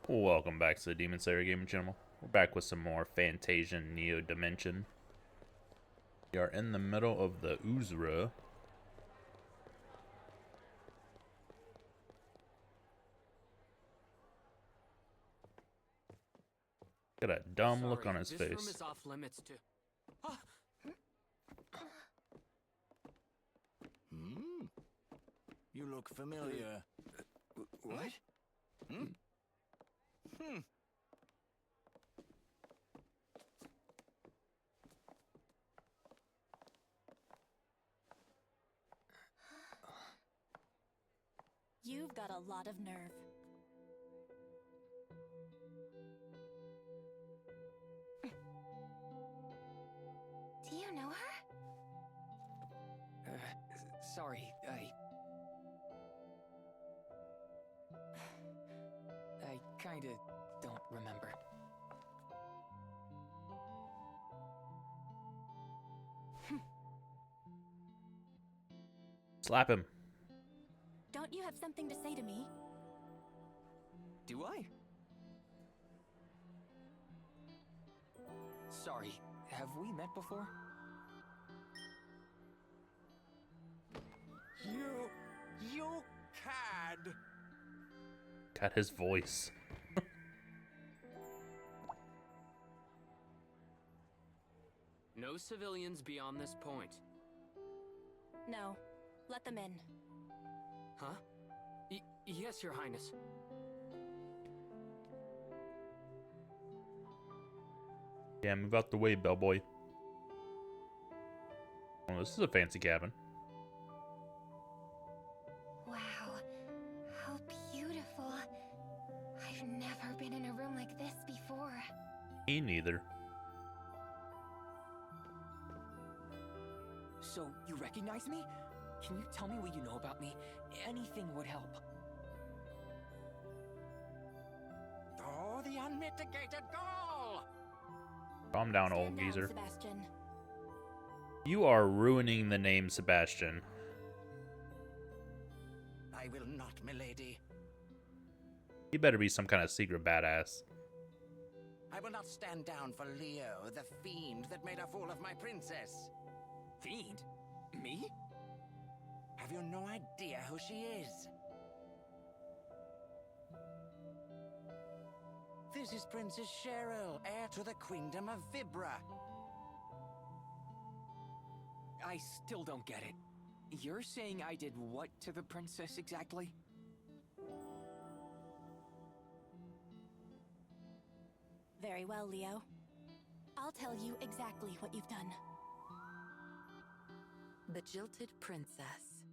Welcome back to the Demon Slayer Gaming Channel. We're back with some more Fantasian Neo Dimension. We are in the middle of the Uzura. Got a dumb look on his this face. room is off limits to. You look familiar. What? You've got a lot of nerve. Do you know her? Sorry, I kinda don't remember. Slap him. Don't you have something to say to me? Do I? Sorry, have we met before? You cad! Got his voice. No civilians beyond this point. No. Let them in. Huh? Yes, Your Highness. Yeah, move out the way, bellboy. Oh, this is a fancy cabin. Wow. How beautiful. I've never been in a room like this before. Me neither. So, you recognize me? Can you tell me what you know about me? Anything would help. Oh, the unmitigated gall! Calm down, old Stand down, geezer. Sebastian. You are ruining the name Sebastian. I will not, milady. You better be some kind of secret badass. I will not stand down for Leo, the fiend that made a fool of my princess. Fiend? Me? Have you no idea who she is? This is Princess Cheryl, heir to the Queendom of Vibra. I still don't get it. You're saying I did what to the princess exactly? Very well, Leo. I'll tell you exactly what you've done. The Jilted Princess.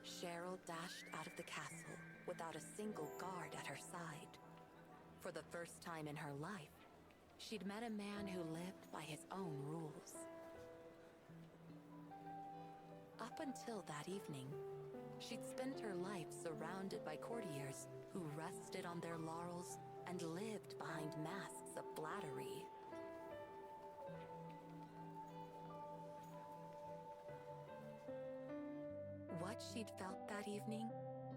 Cheryl dashed out of the castle without a single guard at her side. For the first time in her life, she'd met a man who lived by his own rules. Up until that evening, she'd spent her life surrounded by courtiers who rested on their laurels and lived behind masks of flattery. What she'd felt that evening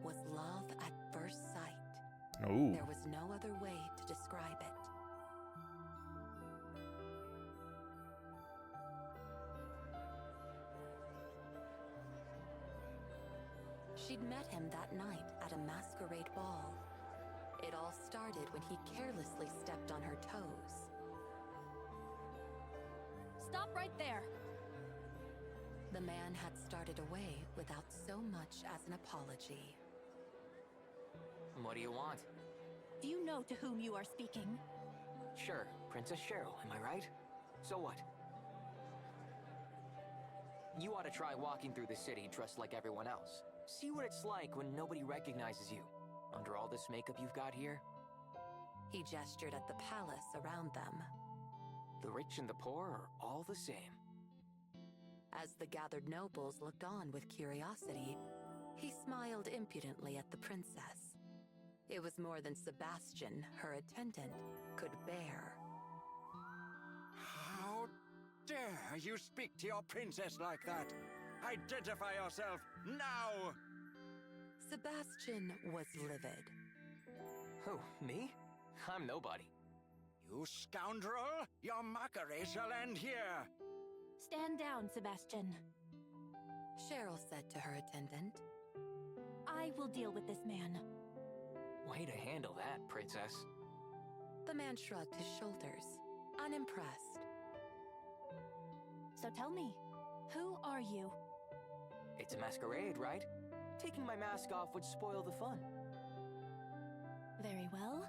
was love at first sight. Ooh. There was no other way to describe it. She'd met him that night at a masquerade ball. It all started when he carelessly stepped on her toes. Stop right there. The man had started away without so much as an apology. What do you want? Do you know to whom you are speaking? Sure, Princess Cheryl, am I right? So what? You ought to try walking through the city dressed like everyone else. See what it's like when nobody recognizes you. Under all this makeup you've got here. He gestured at the palace around them. The rich and the poor are all the same. As the gathered nobles looked on with curiosity, he smiled impudently at the princess. It was more than Sebastian, her attendant, could bear. How dare you speak to your princess like that? Identify yourself now! Sebastian was livid. Who, me? I'm nobody. You scoundrel! Your mockery shall end here! Stand down, Sebastian. Cheryl said to her attendant. I will deal with this man. Way to handle that, princess. The man shrugged his shoulders, unimpressed. So tell me, who are you? It's a masquerade, right? Taking my mask off would spoil the fun. Very well.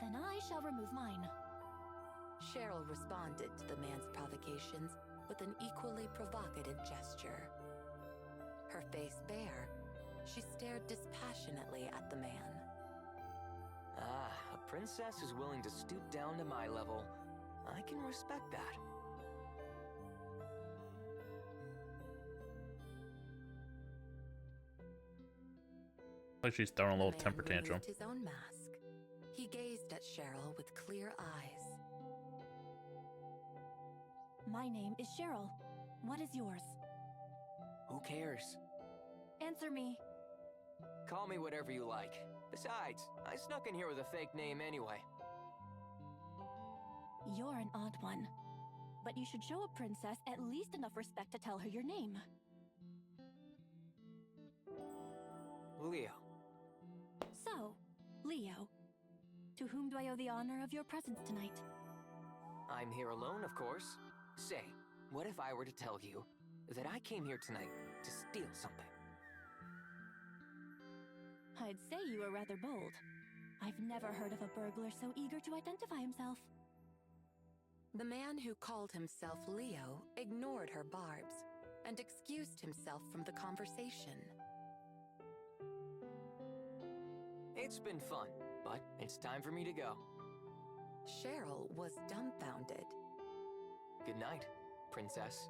Then I shall remove mine. Cheryl responded to the man's provocations with an equally provocative gesture. Her face bare, she stared dispassionately at the man. Ah, a princess is willing to stoop down to my level. I can respect that. Like she's throwing a The little man temper tantrum. removed his own mask. He gazed at Cheryl with clear eyes. My name is Cheryl. What is yours? Who cares? Answer me. Call me whatever you like. Besides, I snuck in here with a fake name anyway. You're an odd one. But you should show a princess at least enough respect to tell her your name. Leo. So, Leo, to whom do I owe the honor of your presence tonight? I'm here alone, of course. Say, what if I were to tell you that I came here tonight to steal something? I'd say you were rather bold. I've never heard of a burglar so eager to identify himself. The man who called himself Leo ignored her barbs and excused himself from the conversation. It's been fun, but it's time for me to go. Cheryl was dumbfounded. Good night, princess.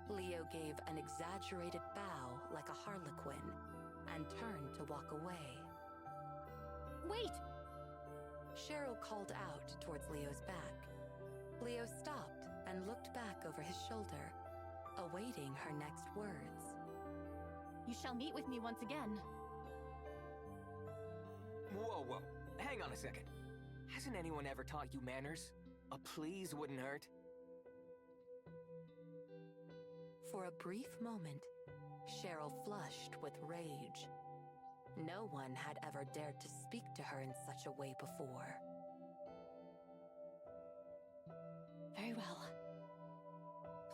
Leo gave an exaggerated bow like a harlequin and turned to walk away. Wait! Cheryl called out towards Leo's back. Leo stopped and looked back over his shoulder, awaiting her next words. You shall meet with me once again. Whoa, whoa. Hang on a second. Hasn't anyone ever taught you manners? A please wouldn't hurt. For a brief moment, Cheryl flushed with rage. No one had ever dared to speak to her in such a way before. Very well.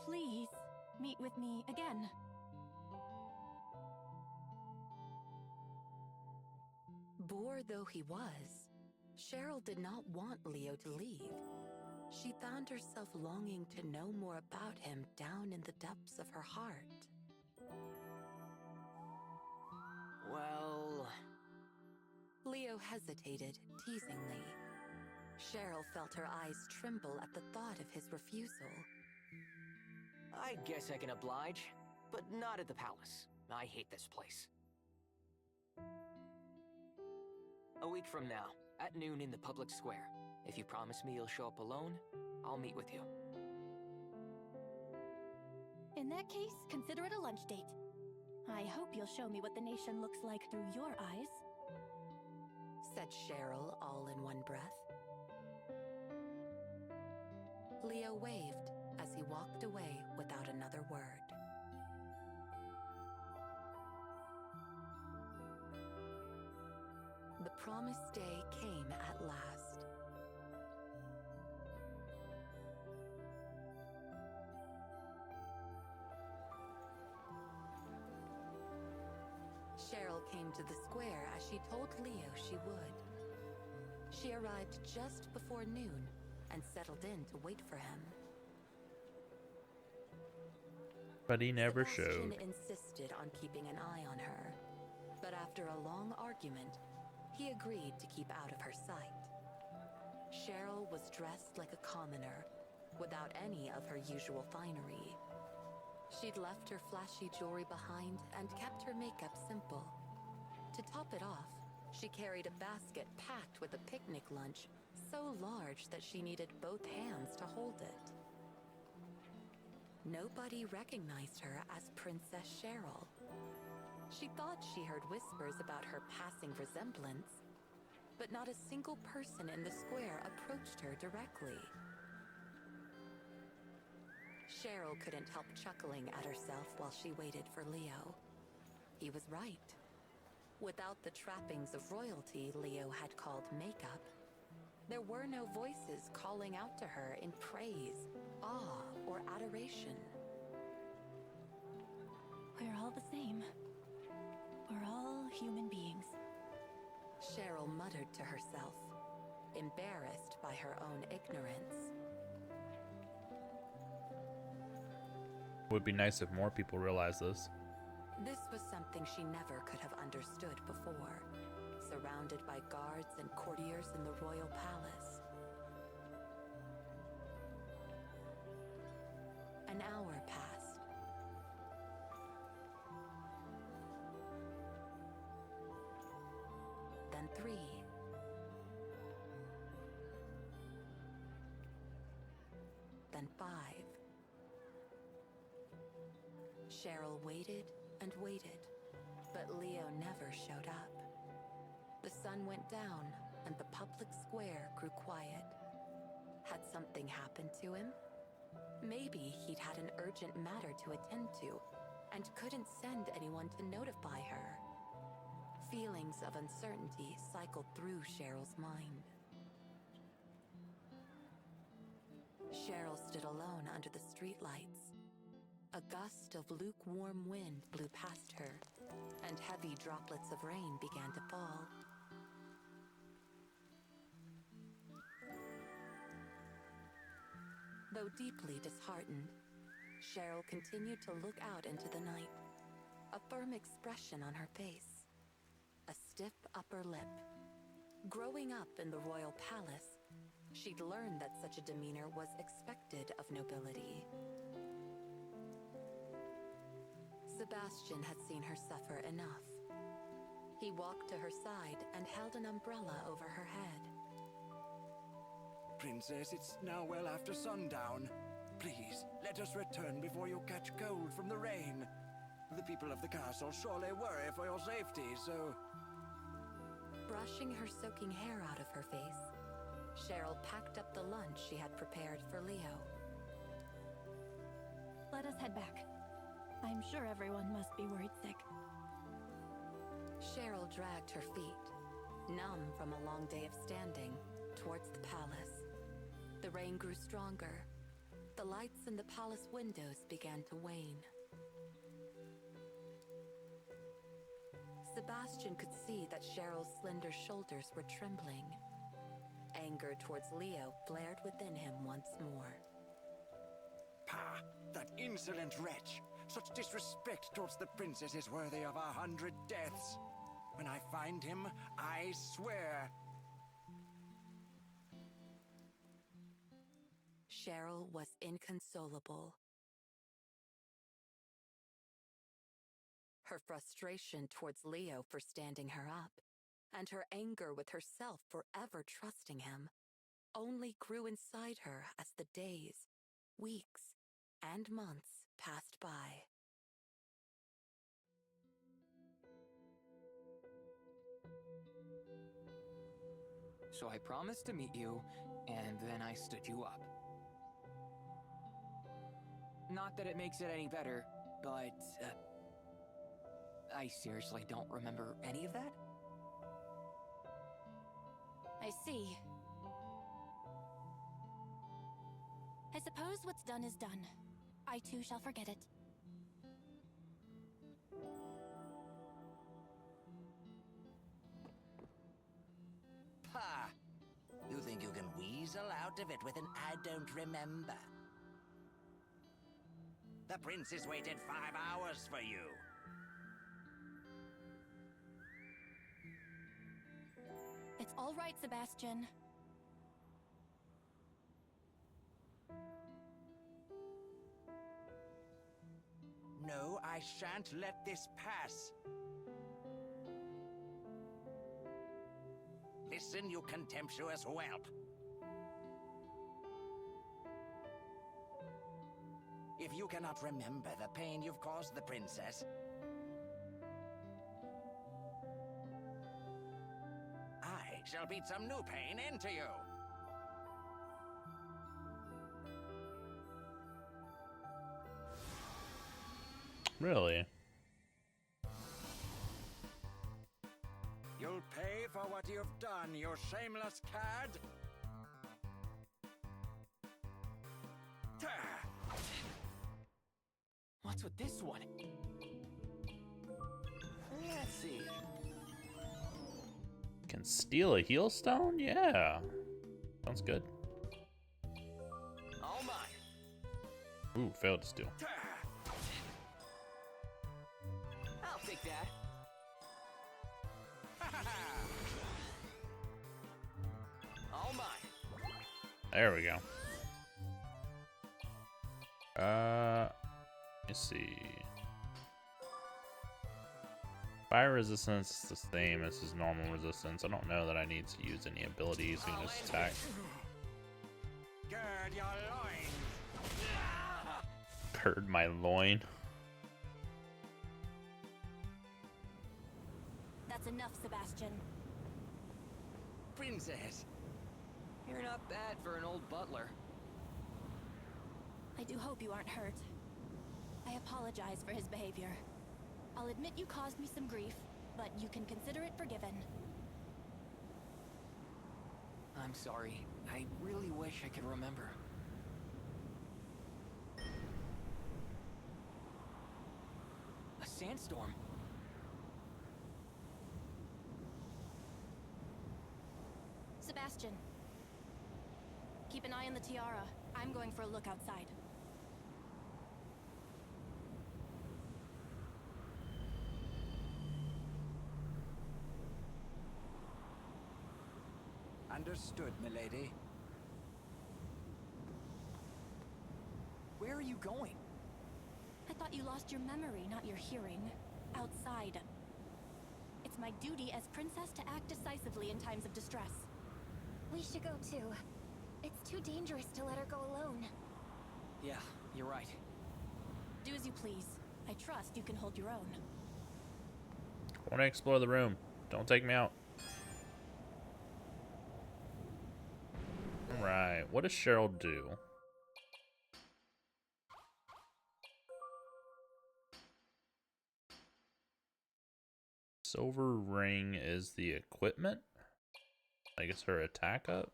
Please, meet with me again. Bored though he was, Cheryl did not want Leo to leave. She found herself longing to know more about him down in the depths of her heart. Well... Leo hesitated, teasingly. Cheryl felt her eyes tremble at the thought of his refusal. I guess I can oblige, but not at the palace. I hate this place. A week from now, at noon in the public square. If you promise me you'll show up alone, I'll meet with you. In that case, consider it a lunch date. I hope you'll show me what the nation looks like through your eyes. Said Cheryl all in one breath. Leo waved as he walked away without another word. The promised day came at last. Cheryl came to the square as she told Leo she would. She arrived just before noon and settled in to wait for him. But he never Sebastian showed. insisted on keeping an eye on her, but after a long argument, he agreed to keep out of her sight. Cheryl was dressed like a commoner, without any of her usual finery. She'd left her flashy jewelry behind and kept her makeup simple. To top it off, she carried a basket packed with a picnic lunch so large that she needed both hands to hold it. Nobody recognized her as Princess Cheryl. She thought she heard whispers about her passing resemblance, but not a single person in the square approached her directly. Cheryl couldn't help chuckling at herself while she waited for Leo. He was right. Without the trappings of royalty Leo had called makeup, there were no voices calling out to her in praise, awe, or adoration. We're all the same. We're all human beings. Cheryl muttered to herself, embarrassed by her own ignorance. It would be nice if more people realized this. This was something she never could have understood before, surrounded by guards and courtiers in the royal palace. An hour passed. Then 3. Then 5. Cheryl waited and waited, but Leo never showed up. The sun went down and the public square grew quiet. Had something happened to him? Maybe he'd had an urgent matter to attend to and couldn't send anyone to notify her. Feelings of uncertainty cycled through Cheryl's mind. Cheryl stood alone under the streetlights. A gust of lukewarm wind blew past her, and heavy droplets of rain began to fall. Though deeply disheartened, Cheryl continued to look out into the night, a firm expression on her face, a stiff upper lip. Growing up in the royal palace, she'd learned that such a demeanor was expected of nobility. Sebastian had seen her suffer enough. He walked to her side and held an umbrella over her head. Princess, it's now well after sundown. Please, let us return before you catch cold from the rain. The people of the castle surely worry for your safety, so... Brushing her soaking hair out of her face, Cheryl packed up the lunch she had prepared for Leo. Let us head back. I'm sure everyone must be worried sick. Cheryl dragged her feet, numb from a long day of standing, towards the palace. The rain grew stronger. The lights in the palace windows began to wane. Sebastian could see that Cheryl's slender shoulders were trembling. Anger towards Leo flared within him once more. Pah! That insolent wretch! Such disrespect towards the princess is worthy of 100 deaths. When I find him, I swear... Cheryl was inconsolable. Her frustration towards Leo for standing her up, and her anger with herself for ever trusting him, only grew inside her as the days, weeks, and months passed by. So I promised to meet you, and then I stood you up. Not that it makes it any better, but, I seriously don't remember any of that? I see. I suppose what's done is done. I too shall forget it. Pah! You think you can weasel out of it with an I don't remember? The princess waited 5 hours for you. It's all right, Sebastian. No, I shan't let this pass. Listen, you contemptuous whelp. if you cannot remember the pain you've caused the princess, I shall beat some new pain into you. Really? You'll pay for what you've done, you shameless cad. What's with this one? Let's see. Can steal a heal stone? Yeah. Sounds good. All mine. Ooh, failed to steal. I'll take that. All mine. There we go. Let me see. Fire resistance is the same as his normal resistance. I don't know that I need to use any abilities. We can just attack. Gird your loins. Gird my loin. That's enough, Sebastian. Princess. You're not bad for an old butler. I do hope you aren't hurt. I apologize for his behavior. I'll admit you caused me some grief, but you can consider it forgiven. I'm sorry. I really wish I could remember. A sandstorm. Sebastian, keep an eye on the tiara. I'm going for a look outside. Understood, milady. Where are you going? I thought you lost your memory, not your hearing. Outside. It's my duty as princess to act decisively in times of distress. We should go too. It's too dangerous to let her go alone. Yeah, you're right. Do as you please. I trust you can hold your own. I want to explore the room. Don't take me out. Alright, what does Cheryl do? Silver ring is the equipment? I guess her attack up?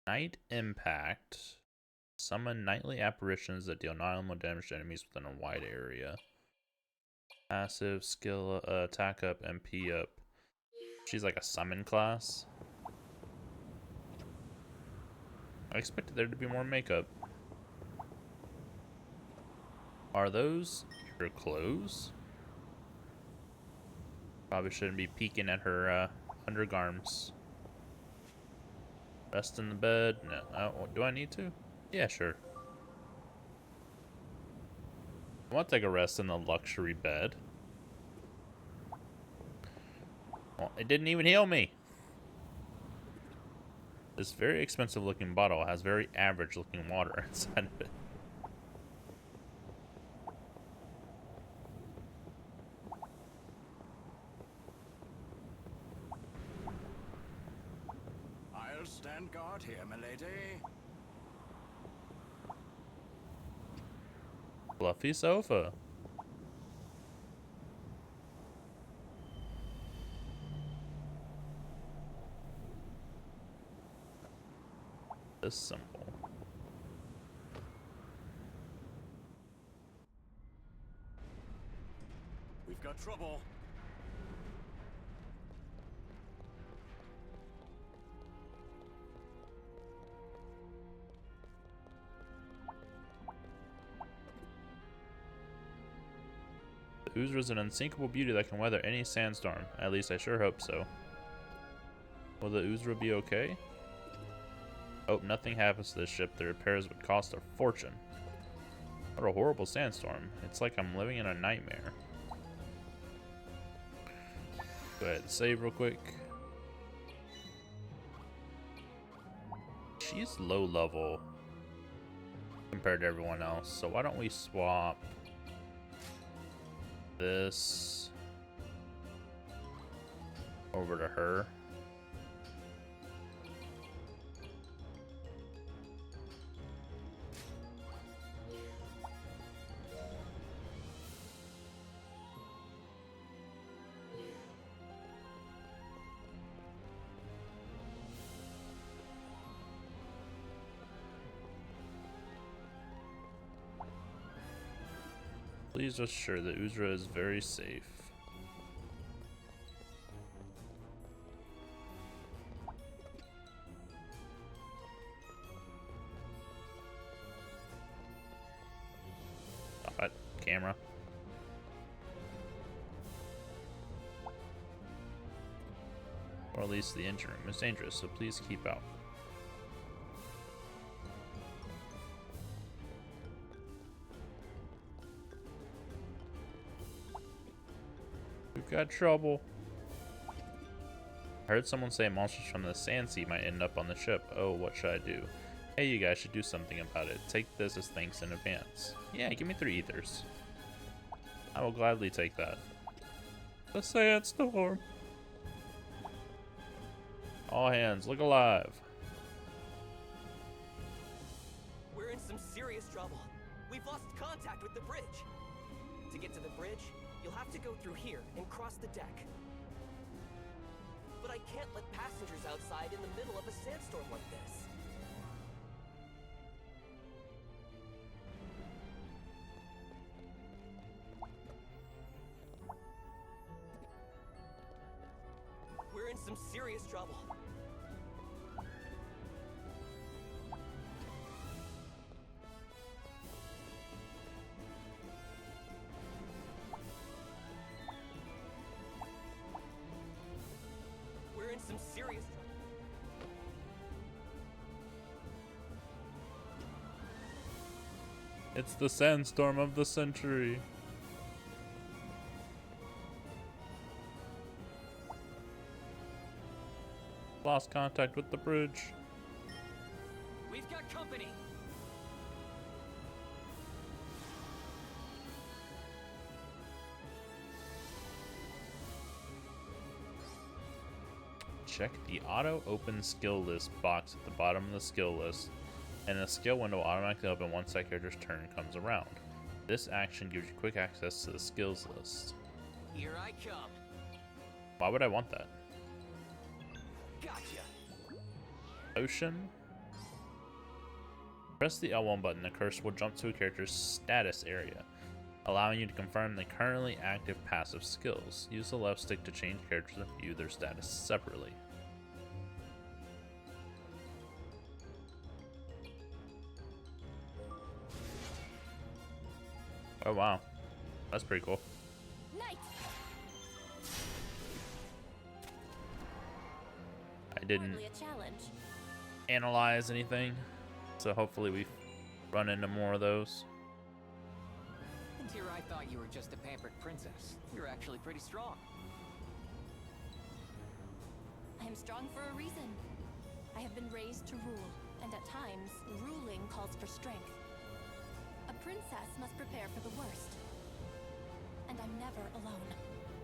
Night impact. Summon nightly apparitions that deal non-normal damage to enemies within a wide area. Passive skill attack up, MP up. She's like a summon class. I expected there to be more makeup. Are those her clothes? Probably shouldn't be peeking at her undergarments. Rest in the bed? No. Do I need to? Yeah, sure. I want to take a rest in the luxury bed. Well, it didn't even heal me. This very expensive looking bottle has very average looking water inside of it. I'll stand guard here, milady. Fluffy sofa. This symbol. We've got trouble. The Oozra is an unsinkable beauty that can weather any sandstorm. At least I sure hope so. Will the Oozra be okay? Hope nothing happens to this ship. The repairs would cost a fortune. What a horrible sandstorm. It's like I'm living in a nightmare. Go ahead and save real quick. She's low level compared to everyone else, so why don't we swap this over to her? Please just assure that Uzra is very safe. Stop it, camera. Or at least the engine room is dangerous, so please keep out. We've got trouble. I heard someone say monsters from the sand sea might end up on the ship. Oh, what should I do? Hey, you guys should do something about it. Take this as thanks in advance. Yeah, give me 3 ethers. I will gladly take that. The sandstorm. All hands, look alive. We're in some serious trouble. We've lost contact with the bridge. To get to the bridge, you'll have to go through here and cross the deck. But I can't let passengers outside in the middle of a sandstorm like this. We're in some serious trouble. We're in some serious trouble. It's the sandstorm of the century. Lost contact with the bridge. We've got company. Check the auto open skill list box at the bottom of the skill list, and the skill window will automatically open once that character's turn comes around. This action gives you quick access to the skills list. Here I come. Why would I want that? Gotcha. Ocean. Press the L1 button, the cursor will jump to a character's status area, allowing you to confirm the currently active passive skills. Use the left stick to change characters and view their status separately. Oh wow, that's pretty cool. Knight. I didn't Hardly a challenge. analyze anything, so hopefully we run into more of those. Until I thought you were just a pampered princess. You're actually pretty strong. I am strong for a reason. I have been raised to rule, and at times, ruling calls for strength. A princess must prepare for the worst. And I'm never alone.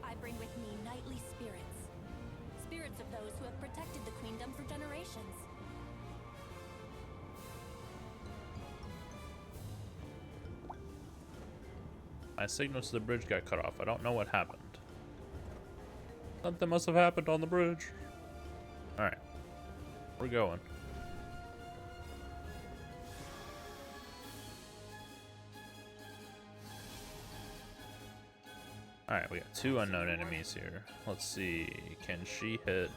I bring with me knightly spirits. Spirits of those who have protected the queendom for generations. My signal to the bridge got cut off. I don't know what happened. Something must have happened on the bridge. Alright. We're going. Alright, we got 2 unknown enemies here. Let's see. Can she hit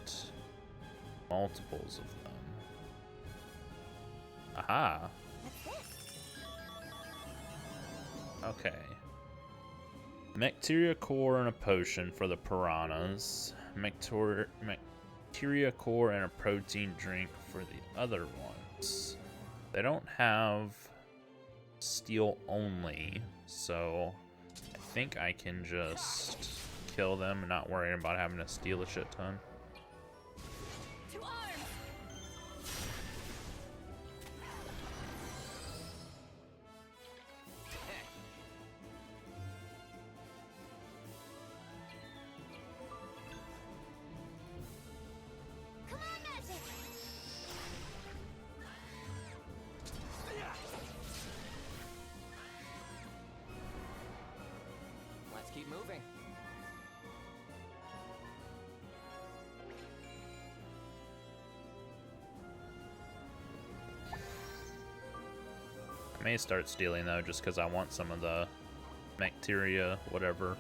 multiples of them? Aha! Okay. Mechteria core and a potion for the piranhas. Mechteria core and a protein drink for the other ones. They don't have steel only, so I think I can just kill them and not worrying about having to steal a shit ton. To arms! Come on, magic! Let's keep moving. I may start stealing though, just because I want some of the Mechteria, whatever.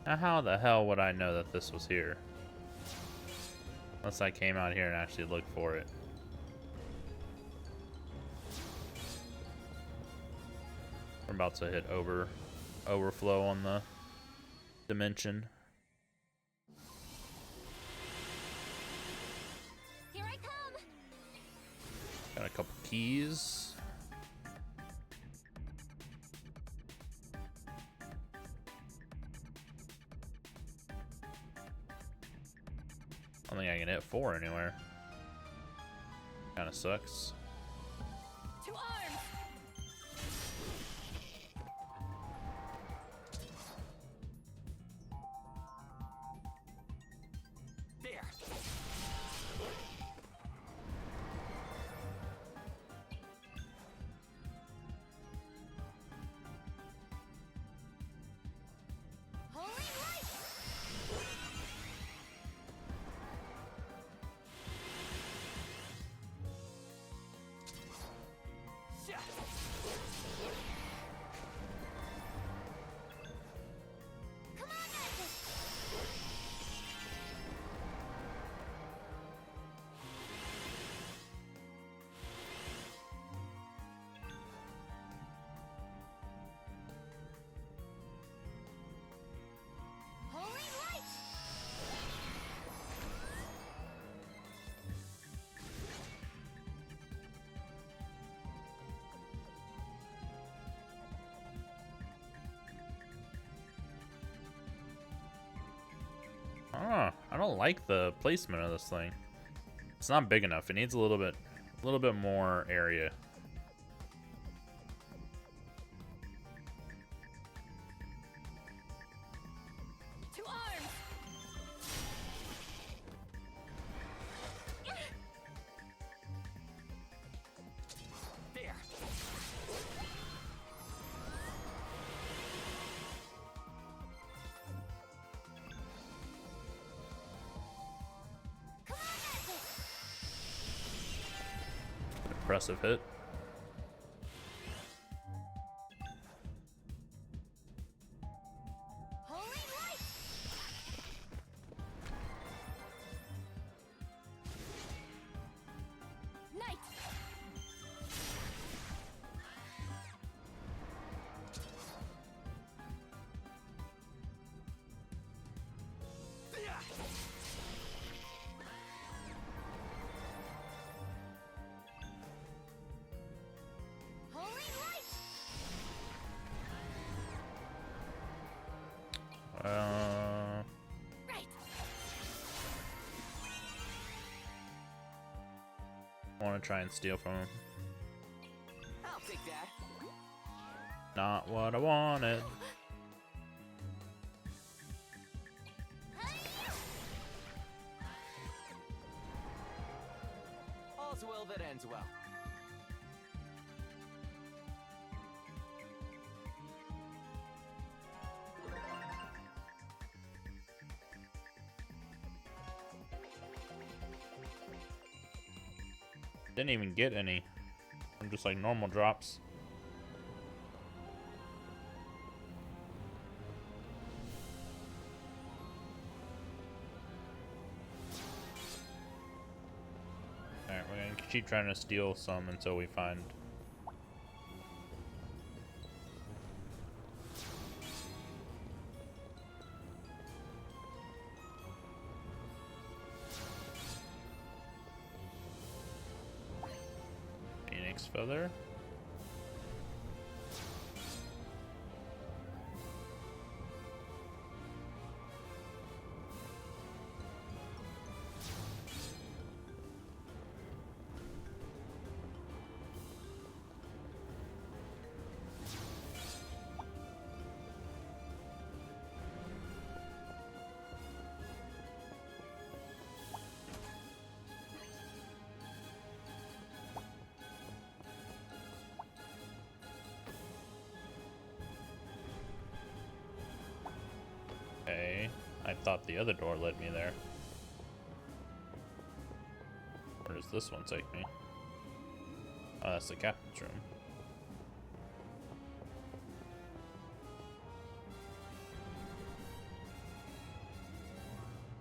Now how the hell would I know that this was here? Unless I came out here and actually looked for it. We're about to hit overflow on the dimension. Here I come! Got a couple keys. I don't think I can hit 4 anywhere. Kinda sucks. To arms! There. Holy light! Yeah. Come on, magic! Holy light! I don't like the placement of this thing. It's not big enough. It needs a little bit more area. To arms! There. Come on, magic! Impressive hit. Holy light! Knight! Yeah. Holy light! Right! I want to try and steal from him. I'll take that. Not what I wanted. All's well that ends well. Didn't even get any. I'm just like normal drops. keep trying to steal some until we find. Phoenix feather. Okay, I thought the other door led me there. Where does this one take me? Oh, that's the captain's room.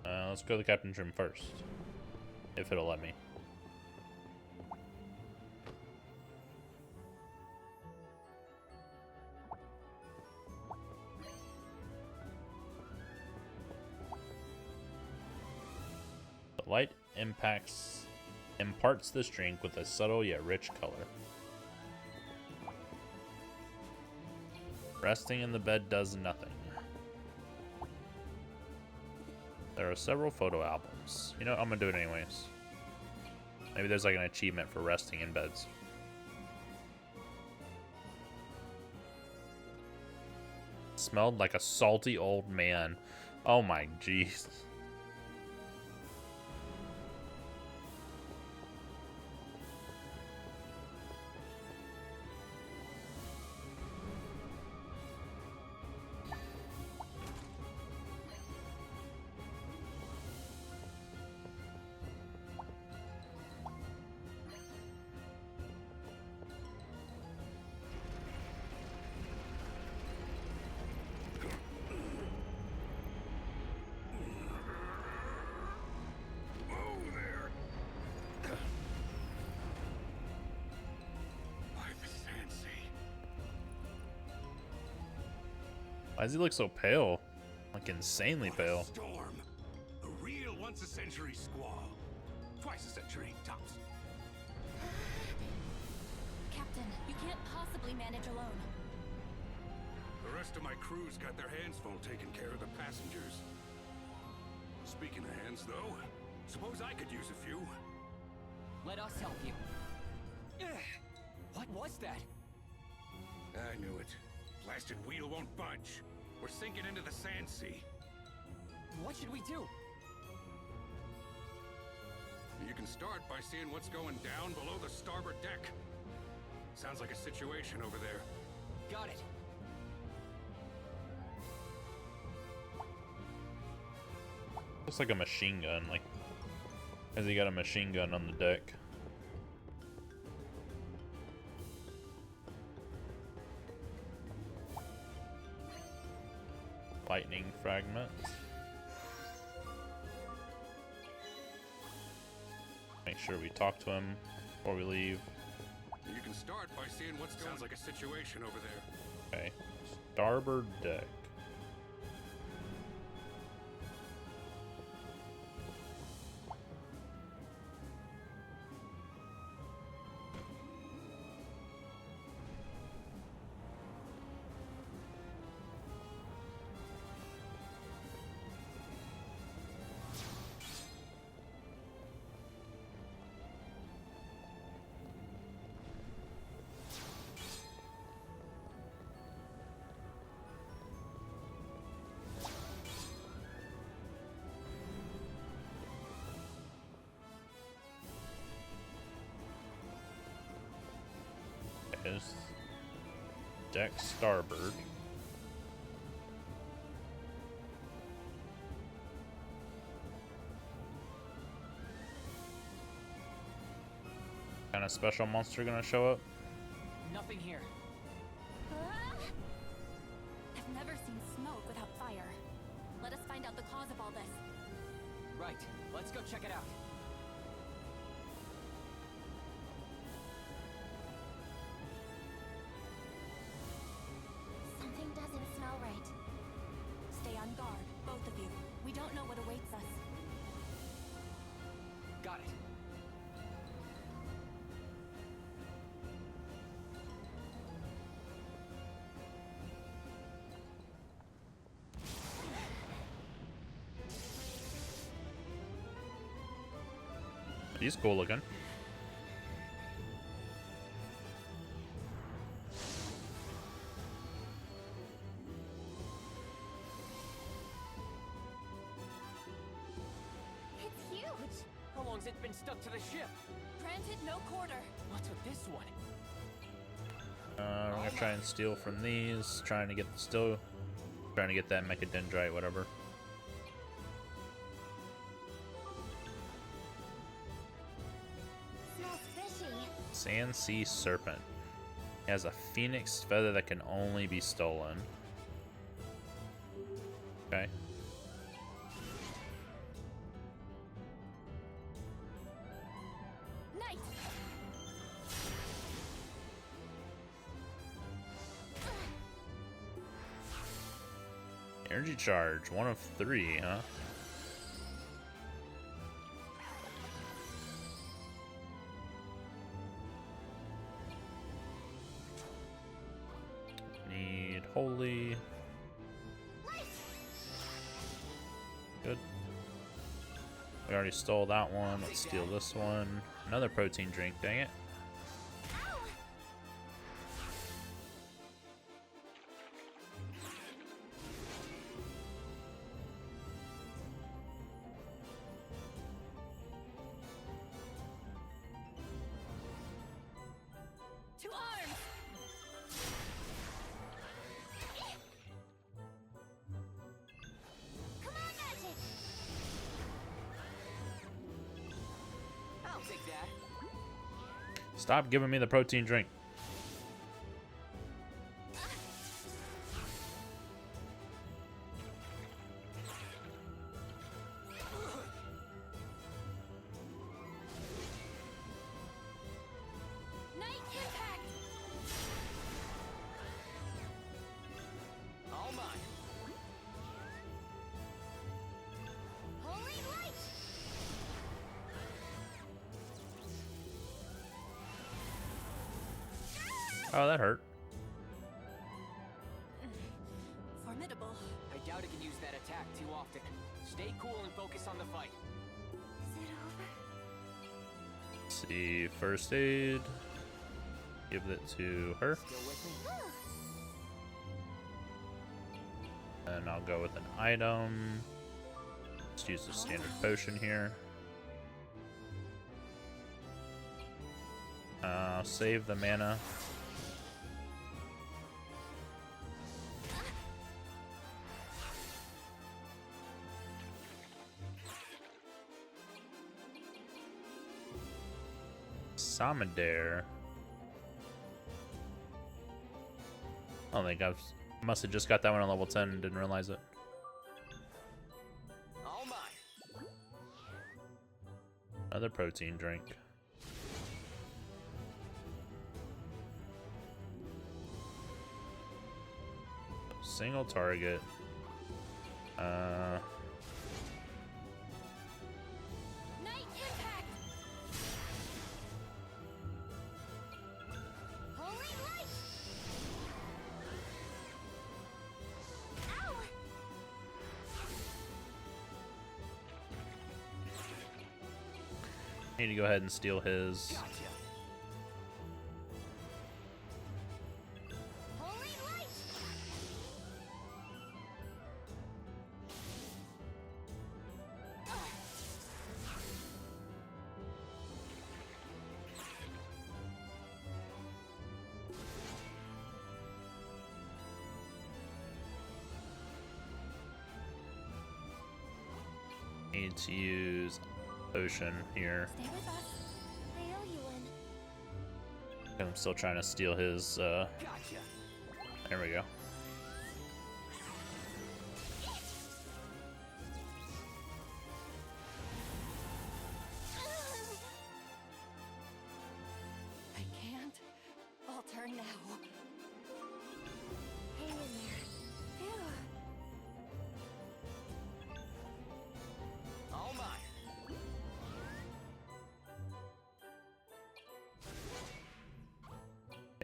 Let's go to the captain's room first, if it'll let me. The light imparts this drink with a subtle yet rich color. Resting in the bed does nothing. There are several photo albums. You know, I'm gonna do it anyways. Maybe there's like an achievement for resting in beds. Smelled like a salty old man. Oh my jeez. Why does he look so pale? Like insanely pale. Storm. A real once-a-century squall. Twice a century, tops. Captain, you can't possibly manage alone. The rest of my crew's got their hands full taking care of the passengers. Speaking of hands, though, suppose I could use a few. Let us help you. What was that? I knew it. Blasted wheel won't budge. We're sinking into the sand sea. What should we do? You can start by seeing what's going down below the starboard deck. Sounds like a situation over there. Got it. Looks like a machine gun. Like, has he got a machine gun on the deck? Lightning fragment. Make sure we talk to him before we leave. You can start by seeing what's going. Sounds like a situation over there. Okay. Starboard deck. Is deck starboard. Kind of special monster gonna show up? Nothing here. I've never seen smoke without fire. Let us find out the cause of all this. Right. Let's go check it out. guard, both of you. We don't know what awaits us. Got it. He's cool looking. It's huge! How long's it been stuck to the ship? Granted, no quarter. What's with this one? We're gonna try and steal from these. Trying to get that mechadendrite, whatever. Smells fishy. Sand Sea Serpent. It has a phoenix feather that can only be stolen. Okay. Knight! Energy charge, 1 of 3, huh? Need holy. Good. We already stole that one. Let's steal this one. Another protein drink, dang it. To arms! Come on, Magic! I'll take that. Stop giving me the protein drink. Knight impact! All mine. Holy light! Oh, that hurt. Formidable. I doubt it can use that attack too often. Stay cool and focus on the fight. Is it over? Let's see, first aid. Give it to her. Still with me? And I'll go with an item. Let's use the standard potion here. Save the mana. Salmadaire. I don't think I must have just got that one on level 10 and didn't realize it. All mine. Another protein drink. Single target. Knight impact! Holy light! Ow! Need to go ahead and steal his. Gotcha. Holy light! Need to use potion here. Stay with us. I owe you one. I'm still trying to steal his. Gotcha. There we go. I can't alter now. Hang in there. Phew.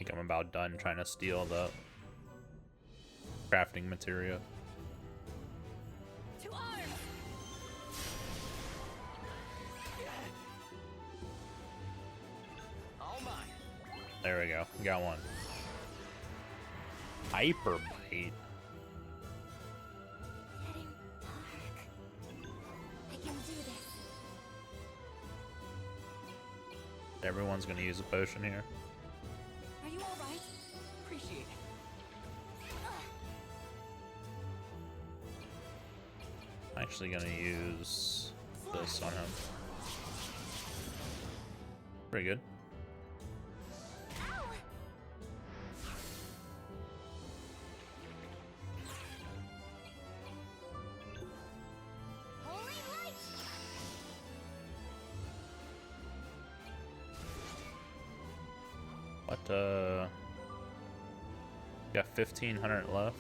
think I'm about done trying to steal the crafting materia. To arms! All mine. There we go. Got one. Hyper bite. Getting dark. I can do this. Everyone's gonna use a potion here. Are you alright? Appreciate it. I'm actually gonna use this on him. Pretty good. Holy light! What, got 1,500 left.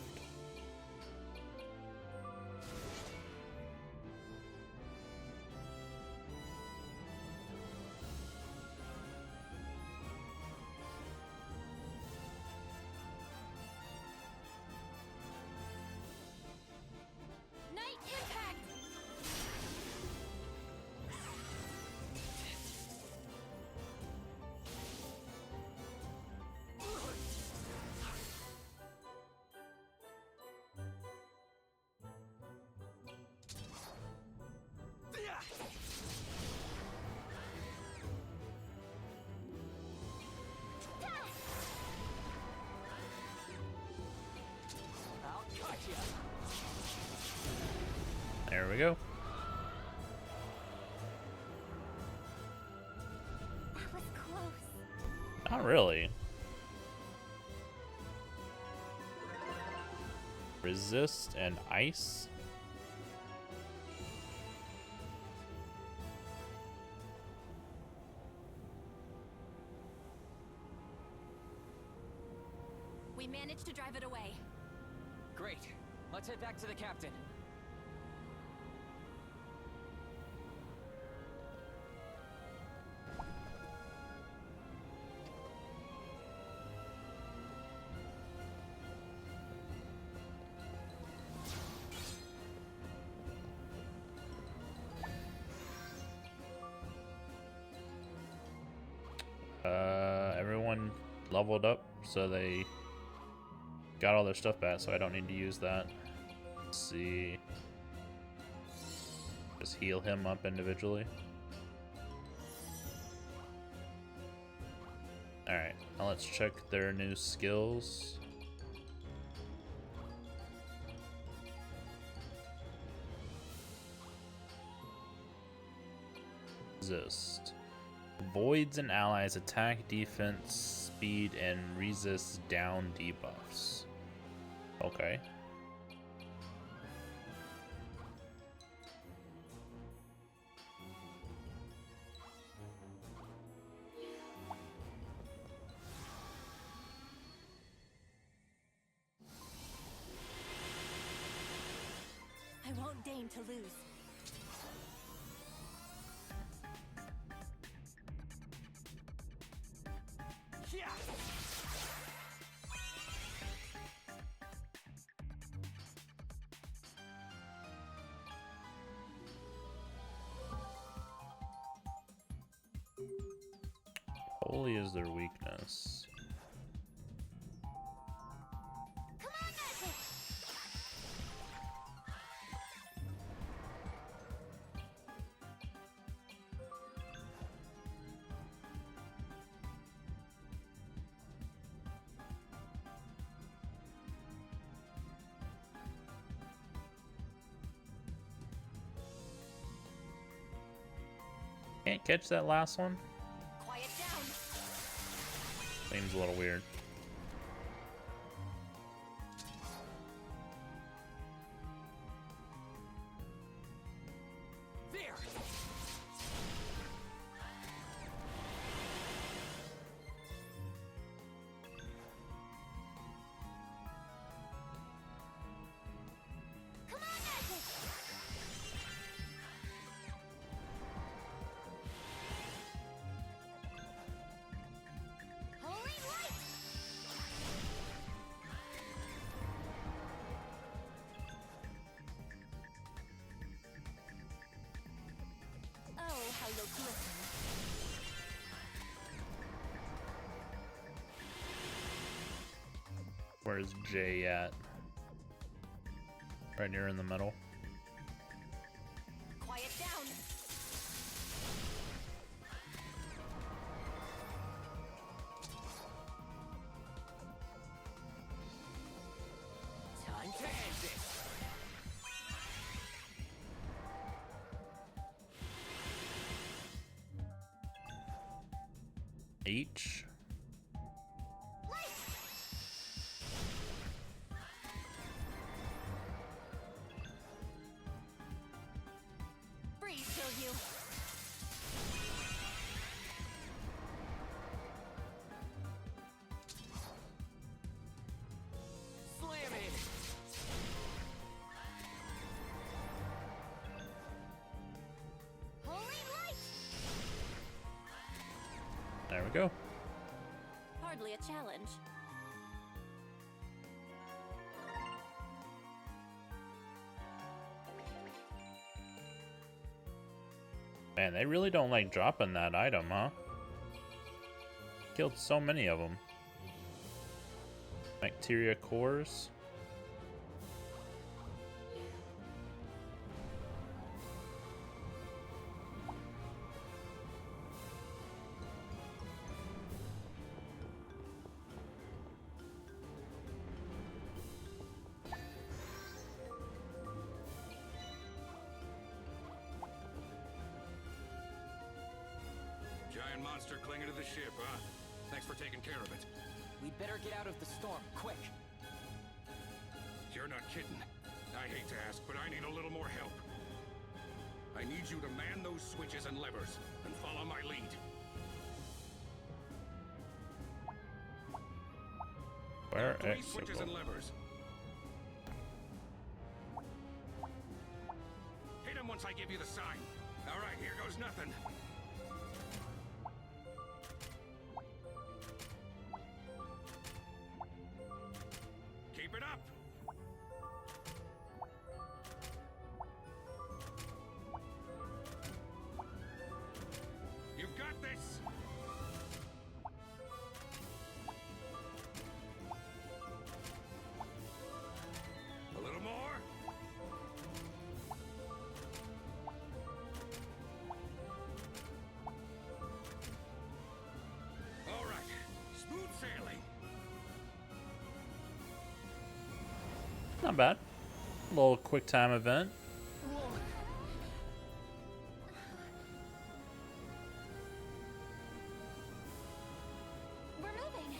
Night impact! I'll cut ya. There we go. That was close. Not really. Resist and ice. We managed to drive it away. Great. Let's head back to the captain. Everyone leveled up, so they got all their stuff back, so I don't need to use that. Let's see. Just heal him up individually. Alright, now let's check their new skills. Resist. Voids and allies attack, defense, speed, and resist down debuffs. Okay. I won't deign to lose. Yeah. Holy is their weakness. Come on, magic! Can't catch that last one? Quiet down. Seems a little weird. There. Come on, magic! Holy light! Milo to listen. Where's Jay at? Right near in the middle. Quiet down. Time to end this. H. Freeze kill you. Slam it. Holy light! There we go. Hardly a challenge. Man, they really don't like dropping that item, huh? Killed so many of them. Mechteria cores. Giant monster clinging to the ship, huh? Thanks for taking care of it. We'd better get out of the storm, quick. You're not kidding. I hate to ask, but I need a little more help. I need you to man those switches and levers, and follow my lead. Where Three switches X? and levers. Hit him once I give you the sign. All right, here goes nothing. Keep it up. You've got this. A little more. All right, smooth sailing. Not bad. A little quick time event. We're moving.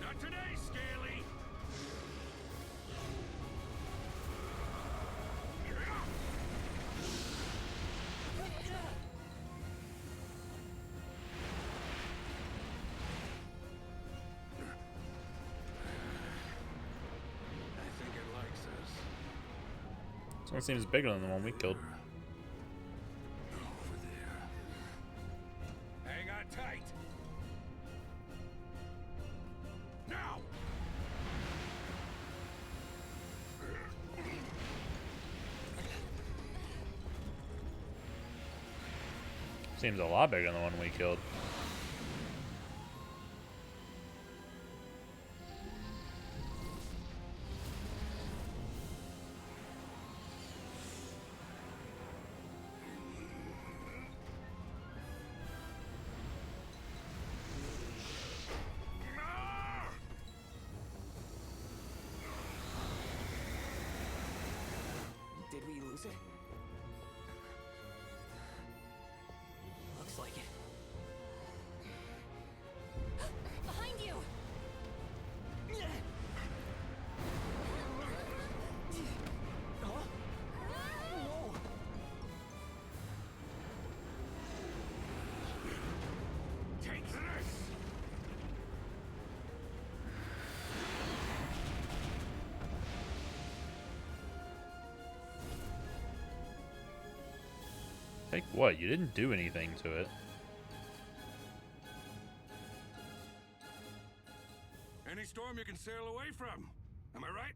Not today, Scaly. I think it likes us. This one seems bigger than the one we killed. Over there. Hang on tight. Now. Seems a lot bigger than the one we killed. Did we lose it? Looks like it. Behind you! Huh? Whoa! Take this. Like what? You didn't do anything to it. Any storm you can sail away from. Am I right?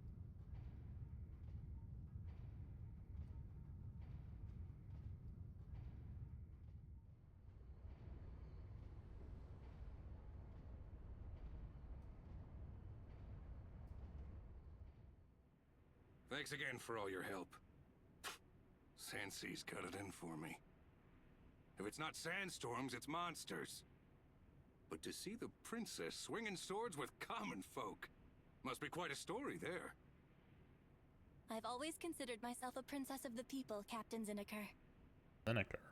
Thanks again for all your help. Sansee's got it in for me. If it's not sandstorms, it's monsters. But to see the princess swinging swords with common folk must be quite a story there. I've always considered myself a princess of the people, Captain Zinneker. Lineker.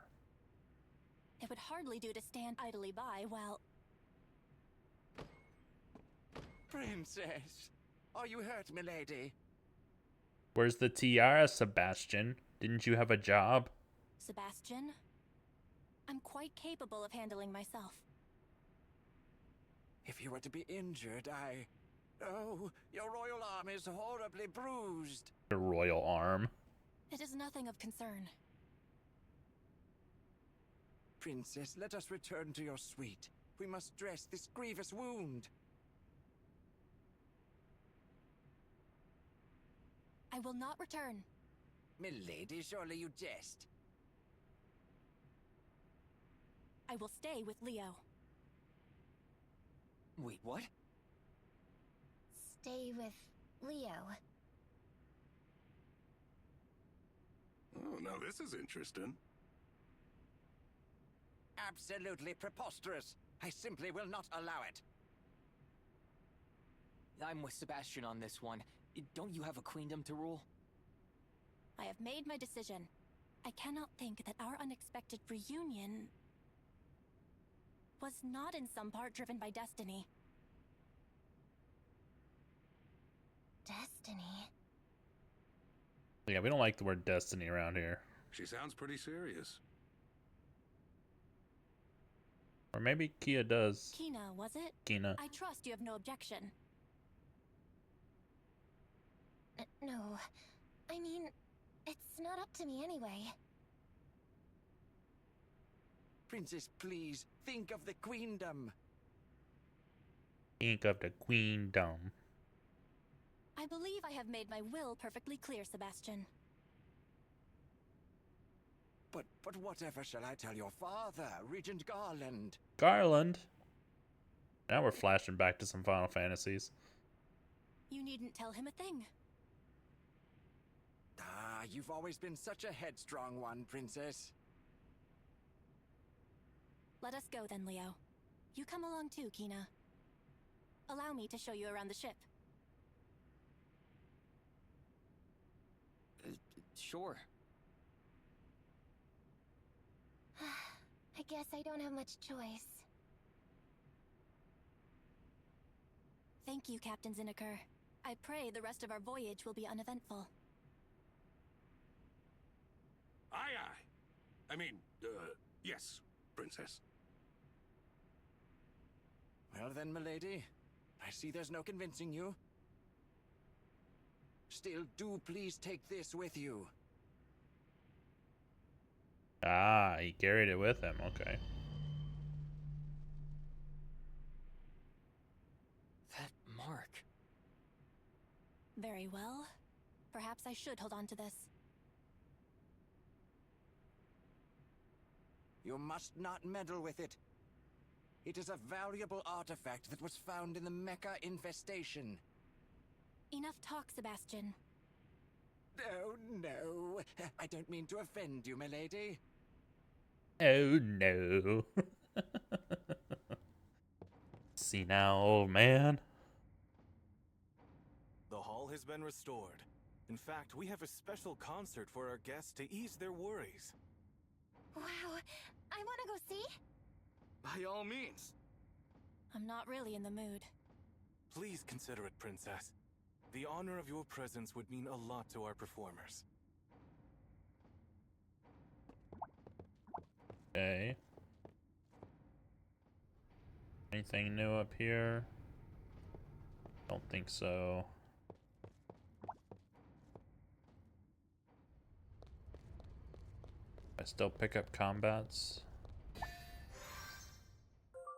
It would hardly do to stand idly by while... Princess, are you hurt, milady? Where's the tiara, Sebastian? Didn't you have a job? Sebastian? I'm quite capable of handling myself. If you were to be injured, Oh, your royal arm is horribly bruised. Your royal arm. It is nothing of concern. Princess, let us return to your suite. We must dress this grievous wound. I will not return. Milady, surely you jest. I will stay with Leo. Wait, what? Stay with Leo. Oh, now this is interesting. Absolutely preposterous. I simply will not allow it. I'm with Sebastian on this one. Don't you have a queendom to rule? I have made my decision. I cannot think that our unexpected reunion was not in some part driven by destiny. Destiny? Yeah, we don't like the word destiny around here. She sounds pretty serious. Or maybe Kia does. Kina, was it? Kina. I trust you have no objection. No. I mean, it's not up to me anyway. Princess, please, think of the queendom. Think of the queendom. I believe I have made my will perfectly clear, Sebastian. But whatever shall I tell your father, Regent Garland? Garland. Now we're flashing back to some Final Fantasies. You needn't tell him a thing. Ah, you've always been such a headstrong one, Princess. Let us go then, Leo. You come along too, Kina. Allow me to show you around the ship. Sure. I guess I don't have much choice. Thank you, Captain Zinneker. I pray the rest of our voyage will be uneventful. Aye, aye. I mean, yes, Princess. Well then, milady, I see there's no convincing you. Still, do please take this with you. Ah, he carried it with him. Okay. That mark. Very well. Perhaps I should hold on to this. You must not meddle with it. It is a valuable artifact that was found in the Mecha infestation. Enough talk, Sebastian. Oh, no. I don't mean to offend you, milady. Oh no. See now, old man. The hall has been restored. In fact, we have a special concert for our guests to ease their worries. Wow, I want to go see. By all means. I'm not really in the mood. Please consider it, Princess. The honor of your presence would mean a lot to our performers. Okay. Anything new up here? Don't think so. I still pick up combats?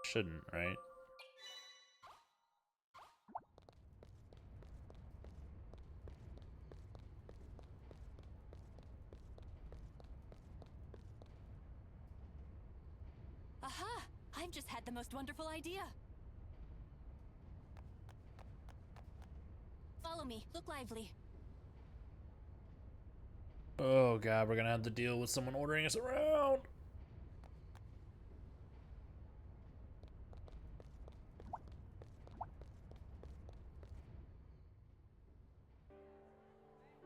Shouldn't, right? Aha! I've just had the most wonderful idea. Follow me. Look lively. Oh god, we're gonna have to deal with someone ordering us around.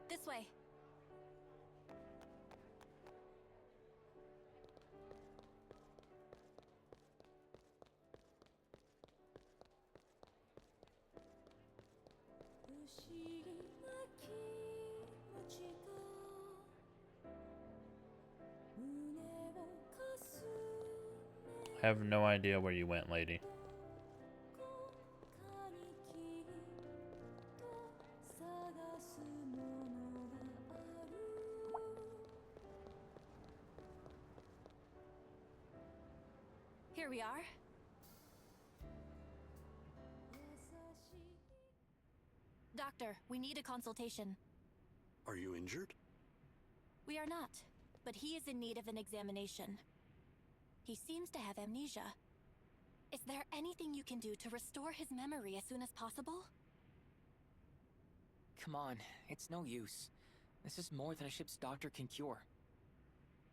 This way. I have no idea where you went, lady. Here we are. Doctor, we need a consultation. Are you injured? We are not, but he is in need of an examination. He seems to have amnesia. Is there anything you can do to restore his memory as soon as possible? Come on, it's no use. This is more than a ship's doctor can cure.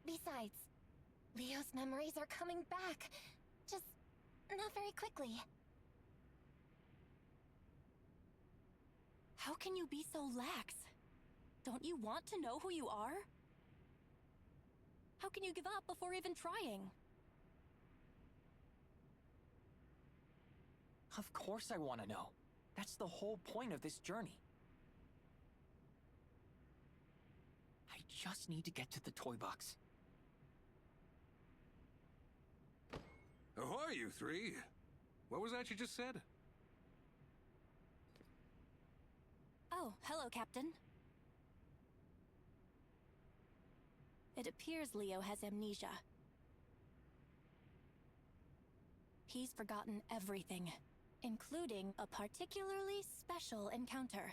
Besides, Leo's memories are coming back. Just not very quickly. How can you be so lax? Don't you want to know who you are? How can you give up before even trying? Of course I want to know. That's the whole point of this journey. I just need to get to the toy box. Ahoy, you three! What was that you just said? Oh, hello, Captain. It appears Leo has amnesia. He's forgotten everything, including a particularly special encounter.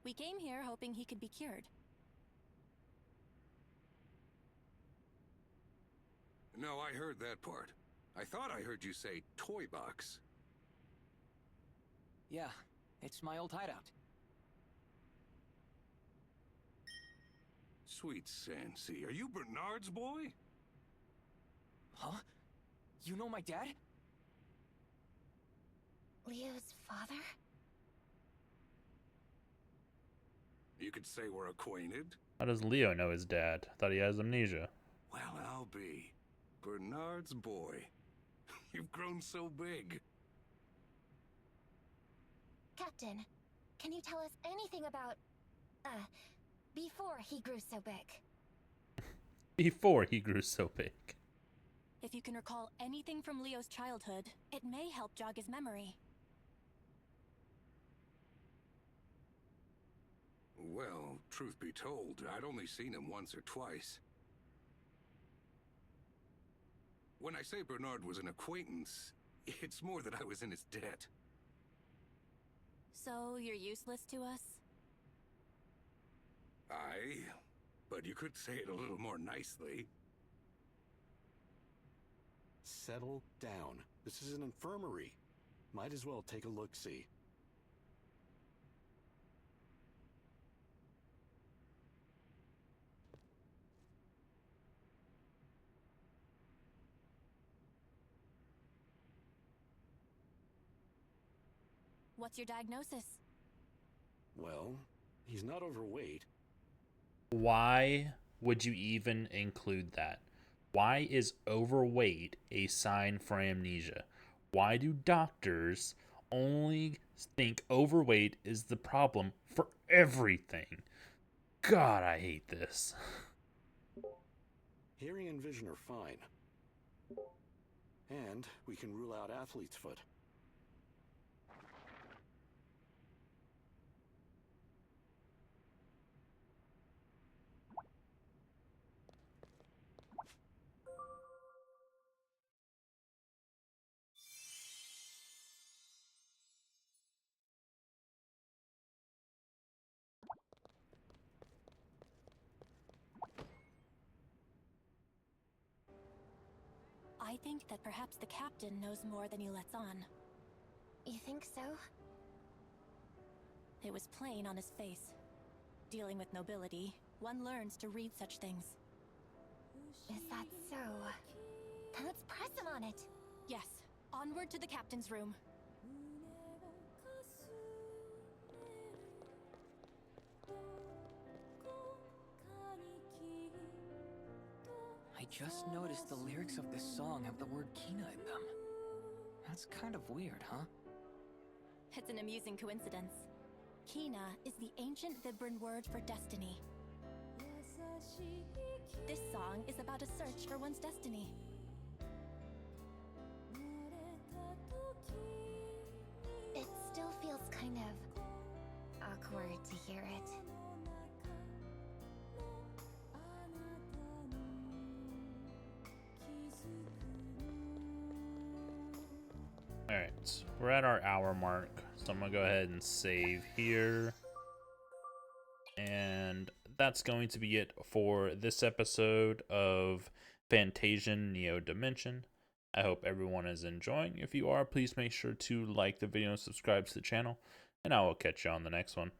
We came here hoping he could be cured. No, I heard that part. I thought I heard you say toy box. Yeah, it's my old hideout. Sweet Sansy, are you Bernard's boy? Huh? You know my dad? Leo's father? You could say we're acquainted. How does Leo know his dad? I thought he has amnesia. Well, I'll be Bernard's boy. You've grown so big. Captain, can you tell us anything about, before he grew so big? Before he grew so big. If you can recall anything from Leo's childhood, it may help jog his memory. Well, truth be told, I'd only seen him once or twice. When I say Bernard was an acquaintance, it's more that I was in his debt. So you're useless to us? But you could say it a little more nicely. Settle down. This is an infirmary. Might as well take a look-see. What's your diagnosis? Well, he's not overweight. Why would you even include that? Why is overweight a sign for amnesia? Why do doctors only think overweight is the problem for everything? God, I hate this. Hearing and vision are fine. And we can rule out athlete's foot. I think that perhaps the captain knows more than he lets on. You think so? It was plain on his face. dealing with nobility, one learns to read such things. Is that so? Then let's press him on it. Yes, onward to the captain's room. I just noticed the lyrics of this song have the word Kina in them. That's kind of weird, huh? It's an amusing coincidence. Kina is the ancient Vibran word for destiny. This song is about a search for one's destiny. It still feels kind of awkward to hear it. Alright, we're at our hour mark, so I'm gonna go ahead and save here. And that's going to be it for this episode of Fantasian Neo Dimension. I hope everyone is enjoying. If you are, please make sure to like the video and subscribe to the channel, and I will catch you on the next one.